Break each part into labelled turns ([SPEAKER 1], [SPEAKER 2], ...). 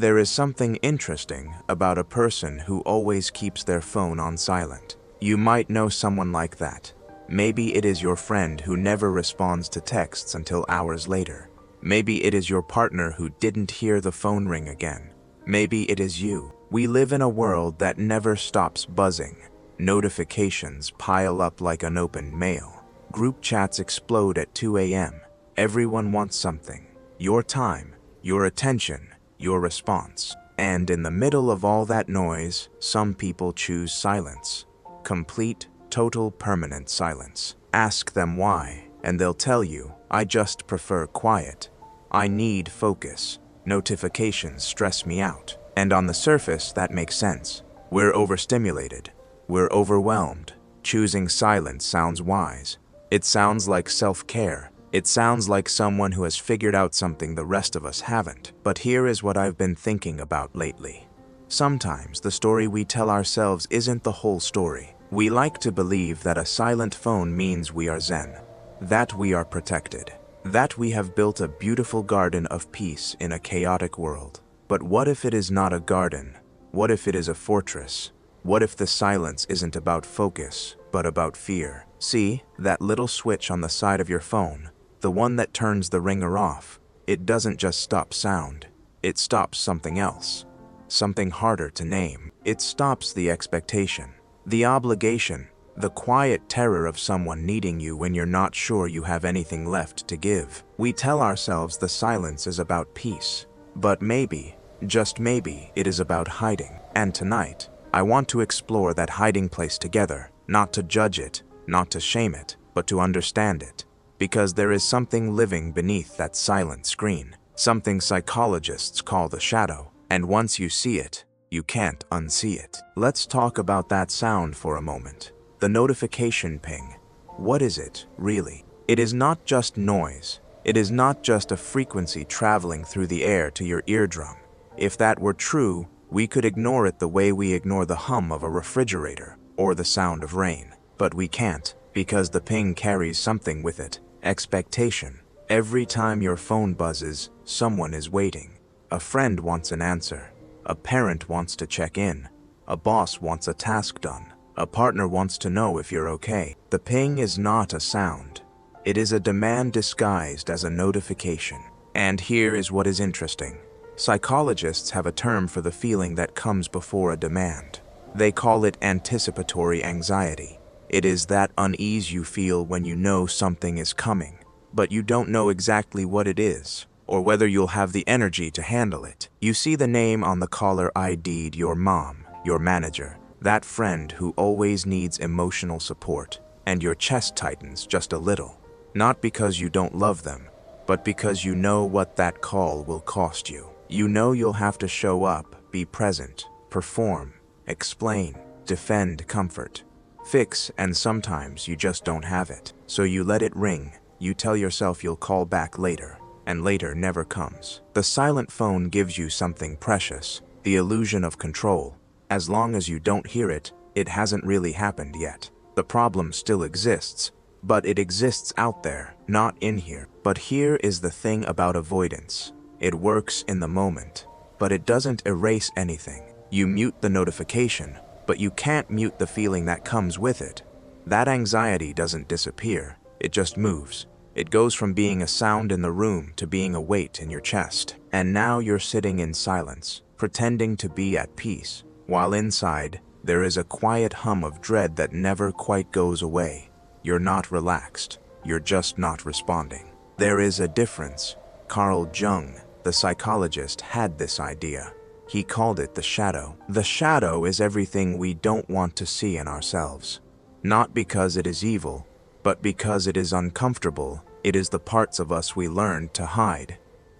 [SPEAKER 1] There is something interesting about a person who always keeps their phone on silent. You might know someone like that. Maybe it is your friend who never responds to texts until hours later. Maybe it is your partner who didn't hear the phone ring again. Maybe it is you. We live in a world that never stops buzzing. Notifications pile up like unopened mail. Group chats explode at 2 a.m. Everyone wants something. Your time, your attention, your response. And in the middle of all that noise, some people choose silence. Complete, total, permanent silence. Ask them why, and they'll tell you, I just prefer quiet. I need focus. Notifications stress me out. And on the surface, that makes sense. We're overstimulated. We're overwhelmed. Choosing silence sounds wise. It sounds like self-care. It sounds like someone who has figured out something the rest of us haven't. But here is what I've been thinking about lately. Sometimes the story we tell ourselves isn't the whole story. We like to believe that a silent phone means we are zen, that we are protected, that we have built a beautiful garden of peace in a chaotic world. But what if it is not a garden? What if it is a fortress? What if the silence isn't about focus, but about fear? See, that little switch on the side of your phone, the one that turns the ringer off, it doesn't just stop sound. It stops something else. Something harder to name. It stops the expectation, the obligation, the quiet terror of someone needing you when you're not sure you have anything left to give. We tell ourselves the silence is about peace, but maybe, just maybe, it is about hiding. And tonight, I want to explore that hiding place together, not to judge it, not to shame it, but to understand it. Because there is something living beneath that silent screen, something psychologists call the shadow, and once you see it, you can't unsee it. Let's talk about that sound for a moment. The notification ping. What is it, really? It is not just noise. It is not just a frequency traveling through the air to your eardrum. If that were true, we could ignore it the way we ignore the hum of a refrigerator or the sound of rain. But we can't, because the ping carries something with it. Expectation. Every time your phone buzzes, someone is waiting. A friend wants an answer. A parent wants to check in. A boss wants a task done. A partner wants to know if you're okay. The ping is not a sound. It is a demand disguised as a notification. And here is what is interesting. Psychologists have a term for the feeling that comes before a demand. They call it anticipatory anxiety. It is that unease you feel when you know something is coming, but you don't know exactly what it is, or whether you'll have the energy to handle it. You see the name on the caller ID'd your mom, your manager, that friend who always needs emotional support, and your chest tightens just a little. Not because you don't love them, but because you know what that call will cost you. You know you'll have to show up, be present, perform, explain, defend comfort, fix, and sometimes you just don't have it. So you let it ring. You tell yourself you'll call back later, and later never comes. The silent phone gives you something precious, the illusion of control. As long as you don't hear it, it hasn't really happened yet. The problem still exists, but it exists out there, not in here. But here is the thing about avoidance. It works in the moment, but it doesn't erase anything. You mute the notification, but you can't mute the feeling that comes with it. That anxiety doesn't disappear, it just moves. It goes from being a sound in the room to being a weight in your chest. And now you're sitting in silence, pretending to be at peace, while inside, there is a quiet hum of dread that never quite goes away. You're not relaxed, you're just not responding. There is a difference. Carl Jung, the psychologist, had this idea. He called it the shadow. The shadow is everything we don't want to see in ourselves. Not because it is evil, but because it is uncomfortable. It is the parts of us we learned to hide.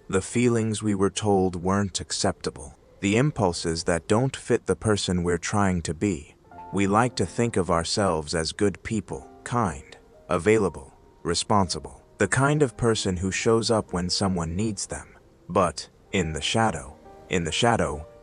[SPEAKER 1] The feelings we were told weren't acceptable. The impulses that don't fit the person we're trying to be. We like to think of ourselves as good people, kind, available, responsible. The kind of person who shows up when someone needs them. But in the shadow,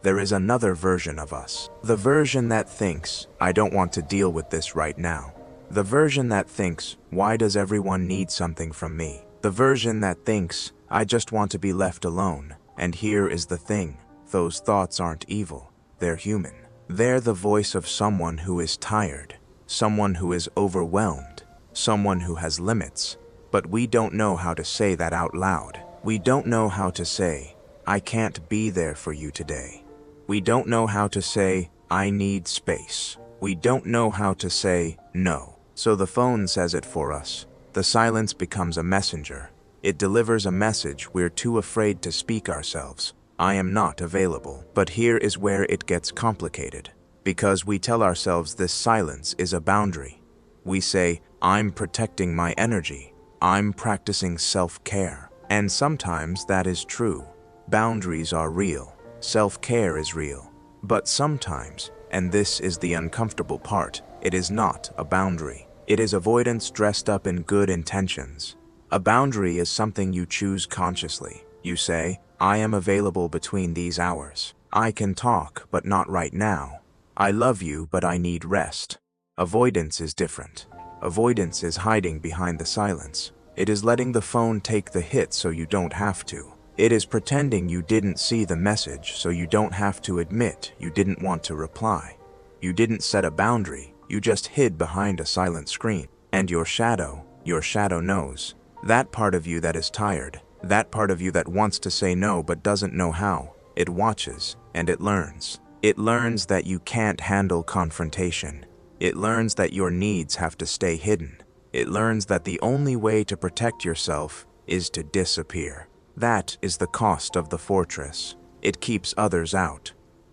[SPEAKER 1] there is another version of us. The version that thinks, I don't want to deal with this right now. The version that thinks, why does everyone need something from me? The version that thinks, I just want to be left alone. And here is the thing. those thoughts aren't evil, they're human. They're the voice of someone who is tired, someone who is overwhelmed, someone who has limits. But we don't know how to say that out loud. We don't know how to say, I can't be there for you today. We don't know how to say, I need space. We don't know how to say no. So the phone says it for us. The silence becomes a messenger. It delivers a message we're too afraid to speak ourselves. I am not available. But here is where it gets complicated. Because we tell ourselves this silence is a boundary. We say, I'm protecting my energy. I'm practicing self-care. And sometimes that is true. Boundaries are real. Self-care is real. But sometimes, and this is the uncomfortable part, it is not a boundary. It is avoidance dressed up in good intentions. A boundary is something you choose consciously. You say, I am available between these hours. I can talk, but not right now. I love you, but I need rest. Avoidance is different. Avoidance is hiding behind the silence. It is letting the phone take the hit so you don't have to. It is pretending you didn't see the message so you don't have to admit you didn't want to reply. You didn't set a boundary, you just hid behind a silent screen. And your shadow knows. That part of you that is tired, that part of you that wants to say no but doesn't know how, it watches and it learns. It learns that you can't handle confrontation. It learns that your needs have to stay hidden. It learns that the only way to protect yourself is to disappear. That is the cost of the fortress. It keeps others out,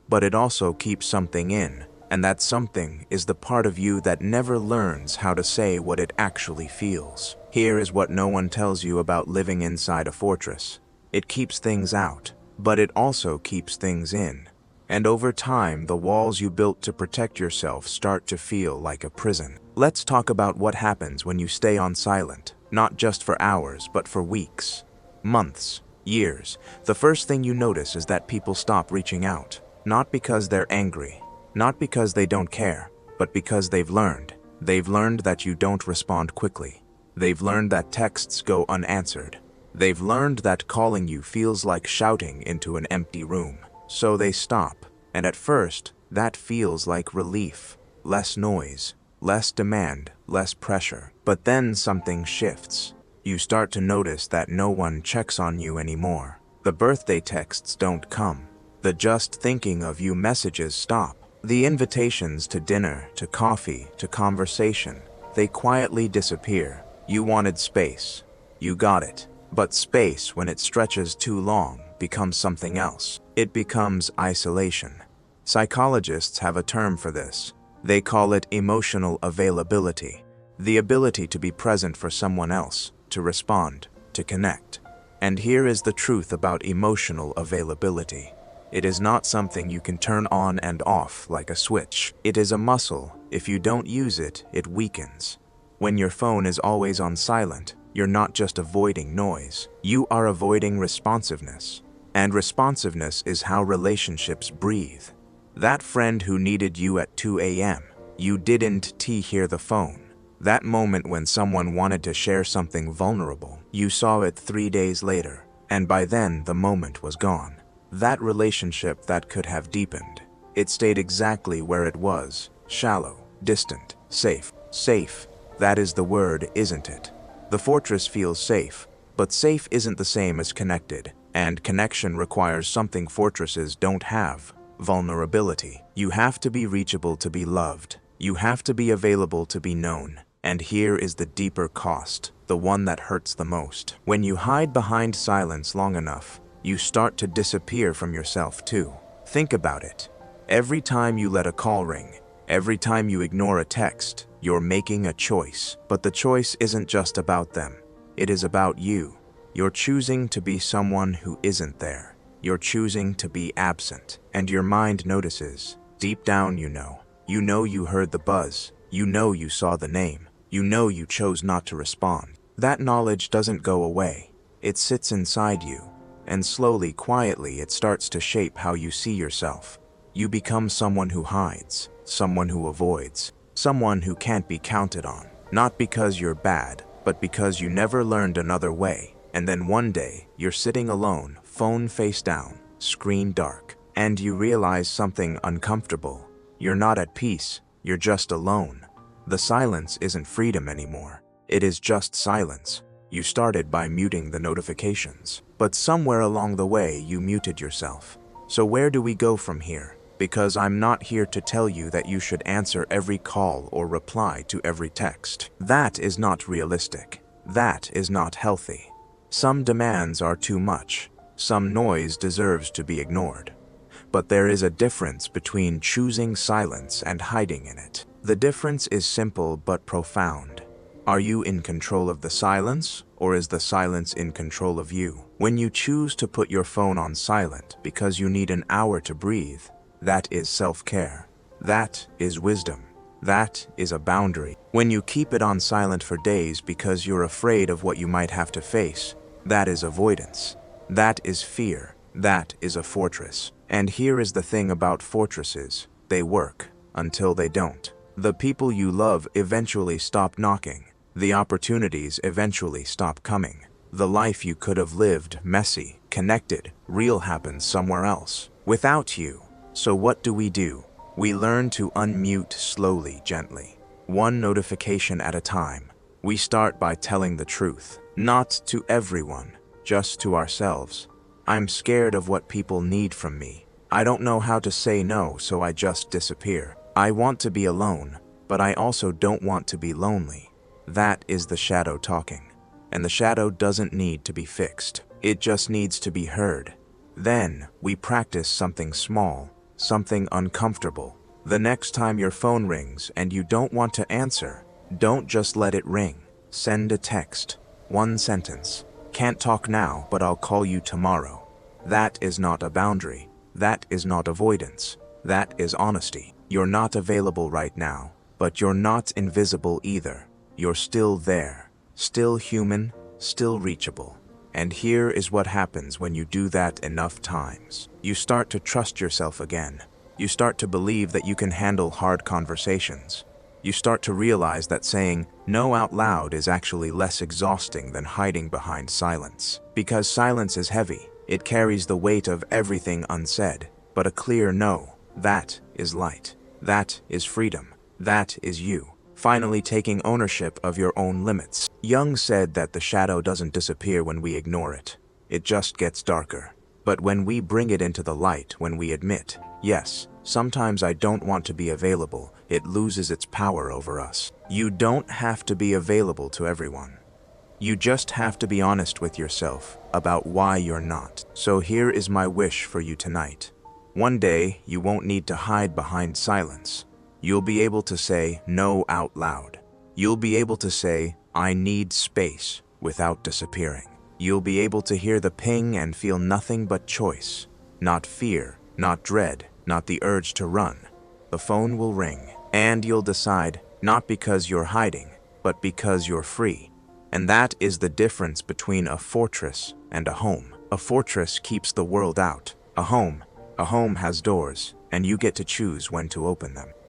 [SPEAKER 1] but it also keeps something in, and that something is the part of you that never learns how to say what it actually feels. Here is what no one tells you about living inside a fortress. It keeps things out, but it also keeps things in. And over time, the walls you built to protect yourself start to feel like a prison. Let's talk about what happens when you stay on silent, not just for hours, but for weeks, months, years. The first thing you notice is that people stop reaching out. Not because they're angry, not because they don't care, but because they've learned. They've learned that you don't respond quickly. They've learned that texts go unanswered. They've learned that calling you feels like shouting into an empty room. So they stop, and at first, that feels like relief. Less noise, less demand, less pressure. But then something shifts. You start to notice that no one checks on you anymore. The birthday texts don't come. The just thinking of you messages stop. The invitations to dinner, to coffee, to conversation, they quietly disappear. You wanted space. You got it. But space, when it stretches too long, becomes something else. It becomes isolation. Psychologists have a term for this. They call it emotional availability. The ability to be present for someone else, to respond, to connect. And here is the truth about emotional availability. It is not something you can turn on and off like a switch. It is a muscle. If you don't use it, it weakens. When your phone is always on silent, you're not just avoiding noise. You are avoiding responsiveness. And responsiveness is how relationships breathe. That friend who needed you at 2 a.m., you didn't hear the phone. That moment when someone wanted to share something vulnerable, you saw it 3 days later, and by then the moment was gone. That relationship that could have deepened, it stayed exactly where it was, shallow, distant, safe. Safe, that is the word, isn't it? The fortress feels safe, but safe isn't the same as connected, and connection requires something fortresses don't have: vulnerability. You have to be reachable to be loved. You have to be available to be known. And here is the deeper cost, the one that hurts the most. When you hide behind silence long enough, you start to disappear from yourself too. Think about it. Every time you let a call ring, every time you ignore a text, you're making a choice. But the choice isn't just about them. It is about you. You're choosing to be someone who isn't there. You're choosing to be absent. And your mind notices. Deep down you know. You know you heard the buzz. You know you saw the name. You know you chose not to respond. That knowledge doesn't go away. It sits inside you. And slowly, quietly, it starts to shape how you see yourself. You become someone who hides, someone who avoids, someone who can't be counted on. Not because you're bad, but because you never learned another way. And then one day, you're sitting alone, phone face down, screen dark, And you realize something uncomfortable. You're not at peace, you're just alone. The silence isn't freedom anymore. It is just silence. You started by muting the notifications, but somewhere along the way you muted yourself. So where do we go from here? Because I'm not here to tell you that you should answer every call or reply to every text. That is not realistic. That is not healthy. Some demands are too much. Some noise deserves to be ignored. But there is a difference between choosing silence and hiding in it. The difference is simple but profound. Are you in control of the silence, or is the silence in control of you? When you choose to put your phone on silent because you need an hour to breathe, that is self-care. That is wisdom. That is a boundary. When you keep it on silent for days because you're afraid of what you might have to face, that is avoidance. That is fear. That is a fortress. And here is the thing about fortresses. They work until they don't. The people you love eventually stop knocking. The opportunities eventually stop coming. The life you could have lived, messy, connected, real, happens somewhere else, without you. So what do? We learn to unmute slowly, gently. One notification at a time. We start by telling the truth. Not to everyone, just to ourselves. I'm scared of what people need from me. I don't know how to say no, so I just disappear. I want to be alone, but I also don't want to be lonely. That is the shadow talking. And the shadow doesn't need to be fixed. It just needs to be heard. Then we practice something small, something uncomfortable. The next time your phone rings and you don't want to answer, don't just let it ring. Send a text. One sentence. Can't talk now, but I'll call you tomorrow. That is not a boundary. That is not avoidance. That is honesty. You're not available right now, but you're not invisible either. You're still there, still human, still reachable. And here is what happens when you do that enough times. You start to trust yourself again. You start to believe that you can handle hard conversations. You start to realize that saying no out loud is actually less exhausting than hiding behind silence. Because silence is heavy. It carries the weight of everything unsaid. But a clear no, that is light. That is freedom. That is you. Finally taking ownership of your own limits. Jung said that the shadow doesn't disappear when we ignore it. It just gets darker. But when we bring it into the light, when we admit, yes, sometimes I don't want to be available, it loses its power over us. You don't have to be available to everyone. You just have to be honest with yourself about why you're not. So here is my wish for you tonight. One day, you won't need to hide behind silence. You'll be able to say no out loud. You'll be able to say, I need space, without disappearing. You'll be able to hear the ping and feel nothing but choice. Not fear, not dread, not the urge to run. The phone will ring, and you'll decide, not because you're hiding, but because you're free. And that is the difference between a fortress and a home. A fortress keeps the world out. A home has doors, and you get to choose when to open them.